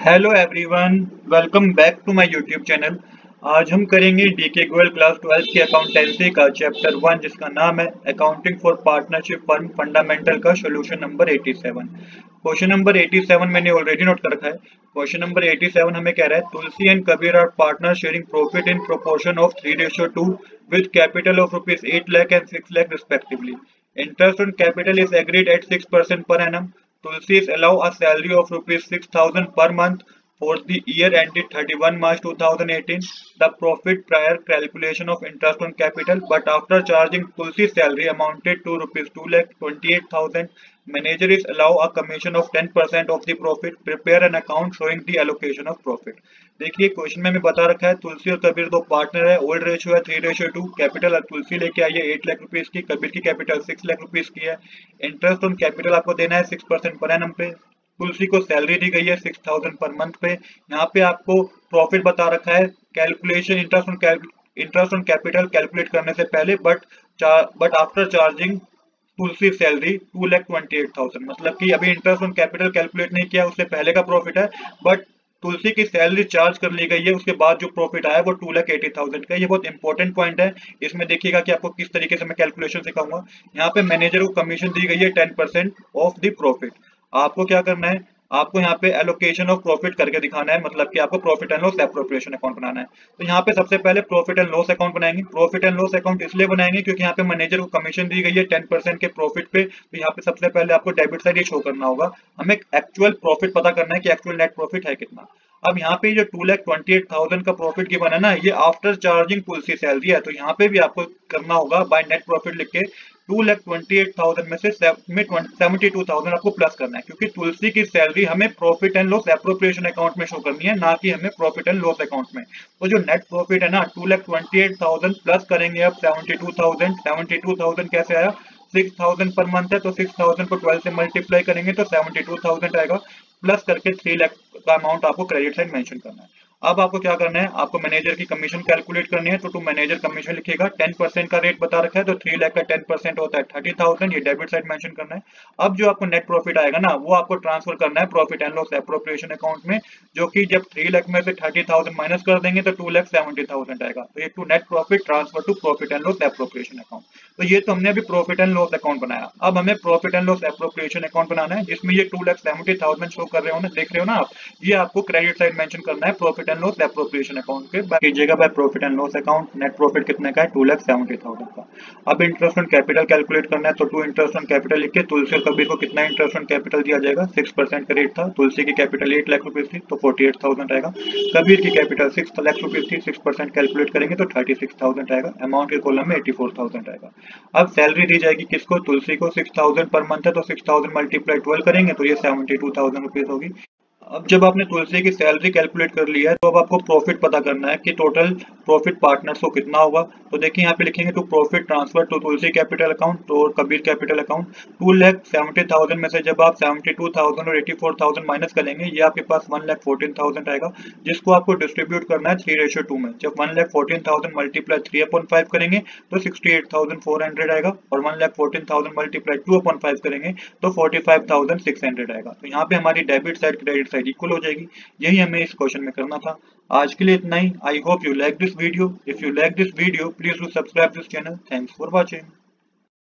Hello everyone, welcome back to my YouTube channel. आज हम करेंगे डीके गोयल क्लास 12 की अकाउंटेंसी का चैप्टर 1 जिसका नाम है accounting for partnership firm fundamental का सॉल्यूशन नंबर 87। क्वेश्चन नंबर 87 मैंने ऑलरेडी नोट कर रखा है। क्वेश्चन नंबर 87 हमें कह रहा है Tulsi and Kabir are partner sharing profit in proportion of 3:2 with capital of ₹8 lakh and 6 lakh respectively. Interest on capital is agreed at 6% per annum. Tulsi's allow a salary of ₹6,000 per month for the year ended 31 March 2018. The profit prior calculation of interest on capital, but after charging Tulsi's salary amounted to ₹2,28,000. Manager is allow a commission of 10% of the profit. Prepare an account showing the allocation of profit. देखिए question में हमें बता रखा है तुलसी और कबीर दो partner है, old ratio है 3:2। कैपिटल तुलसी लेके आई है 8 लाख रुपीज की, कबीर की कैपिटल 6 लाख रुपीज की है। इंटरेस्ट ऑन कैपिटल आपको देना है 6% पर एनम पे। तुलसी को सैलरी दी गई है 6,000 पर मंथ पे। यहाँ पे आपको प्रॉफिट बता रखा है। Calculation interest on capital calculate करने से पहले but after charging Tulsi salary 2,28,000, मतलब कि अभी इंटरेस्ट ऑन कैपिटल कैलकुलेट नहीं किया, उससे पहले का प्रॉफिट है। बट तुलसी की सैलरी चार्ज कर ली गई है, उसके बाद जो प्रॉफिट आया वो 2,80,000 का। ये बहुत इंपॉर्टेंट पॉइंट है। इसमें देखिएगा कि आपको किस तरीके से मैं कैलकुलेशन सिखाऊंगा। यहाँ पे मैनेजर को कमीशन दी गई है 10% ऑफ द प्रॉफिट। आपको क्या करना है, आपको यहाँ पे एलोकेशन ऑफ प्रॉफिट करके दिखाना है, मतलब कि आपको profit and loss appropriation account बनाना है। तो यहाँ पे सबसे पहले प्रॉफिट एंड लॉस अकाउंट बनाएंगे। प्रॉफिट एंड लॉस अकाउंट इसलिए बनाएंगे क्योंकि यहाँ पे मैनेजर को कमीशन दी गई है 10% के प्रॉफिट पे। तो यहाँ पे सबसे पहले आपको डेबिट साइड ही शो करना होगा। हमें एक्चुअल प्रॉफिट पता करना है कि एक्चुअल नेट प्रॉफिट है कितना। अब यहाँ पे जो 2,28,000 का प्रॉफिट गिवन है ना, ये आफ्टर चार्जिंग तुलसी सैलरी है। तो यहाँ पे भी आपको करना होगा बाय नेट प्रॉफिट लिख के 2,28,000 में से 72,000 आपको प्लस करना है, क्योंकि तुलसी की सैलरी हमें profit and loss appropriation account में शो करनी है, ना कि हमें प्रॉफिट एंड लॉस अकाउंट में। तो जो नेट प्रॉफिट है ना 2,28,000 प्लस करेंगे अब 72,000। 72,000 कैसे आया, 6,000 पर मंथ है तो 6,000 को 12 से मल्टीप्लाई करेंगे तो 72,000 आएगा। प्लस करके 3 लाख का अमाउंट आपको क्रेडिट साइड मेंशन करना है। अब आपको क्या करना है, आपको मैनेजर की कमीशन कैलकुलेट करनी है। तो टू मैनेजर कमीशन लिखिएगा, 10% का रेट बता रखा है तो 3 लाख का 10% होता है 30,000, ये डेबिट साइड मेंशन करना है। अब जो आपको नेट प्रॉफिट आएगा ना, वो आपको ट्रांसफर करना है profit and loss appropriation account में, जो कि जब 3 लाख में से 30,000 माइनस कर देंगे तो 2,70,000 आएगा। तो ये to net profit transfer to profit and loss appropriation account. तो ये तो हमने अभी प्रॉफिट एंड लॉस अकाउंट बनाया। अब हमें profit and loss appropriation account बनाना है, जिसमें ये 2,70,000 शो कर रहे हो ना, देख रहे हो ना आप। ये आपको क्रेडिट साइड मेंशन करना है profit and loss appropriation account के। कीजिएगा by profit and loss account. Net profit कितने का है, 2,70,000 का। अब इंटरेस्ट ऑन कैपिटल कैलकुलेट करना है। तो टू इंटरेस्ट ऑन कैपिटल लिख के तुलसी और कबीर को कितना इंटरेस्ट ऑन कैपिटल दिया जाएगा, 6% का रेट था। तुलसी की कैपिटल 8 लाख रुपीज थी तो 48,000 आएगा। कबीर की कैपिटल 6 लाख रुपीज थी, 6% कैलकुलेट करेंगे तो 36,000 आएगा। अमाउंट के कॉलम में 84,000 आएगा। अब सैलरी दी जाएगी किसको, तुलसी को। 6,000 पर मंथ है तो 6,000 मल्टीप्लाई 12 करेंगे तो ये 72,000 रुपीज होगी। अब जब आपने तुलसी की सैलरी कैलकुलेट कर लिया है, तो अब आपको प्रॉफिट पता करना है कि टोटल प्रॉफिट पार्टनर्स को कितना होगा। तो देखिए यहाँ पे लिखेंगे to profit transfer to Tulsi capital account और कबीर कैपिटल अकाउंट। 2,70,000 में से जब आप 72,000 और 84,000 माइनस करेंगे, ये आपके पास 1,14,000 आएगा, जिसको आपको डिस्ट्रीब्यूट करना है 3:2 में। जब 1,14,000 मल्टीप्लाई 3/5 करेंगे तो 68,400 आएगा, और 1,14,000 मल्टीप्लाई 2/5 करेंगे तो 45,600 आएगा। तो यहाँ पे हमारी debit side credit side equal हो जाएगी। यही हमें इस क्वेश्चन में करना था। आज के लिए इतना ही। I hope you like this video. If you like this video, please do subscribe this channel. Thanks for watching.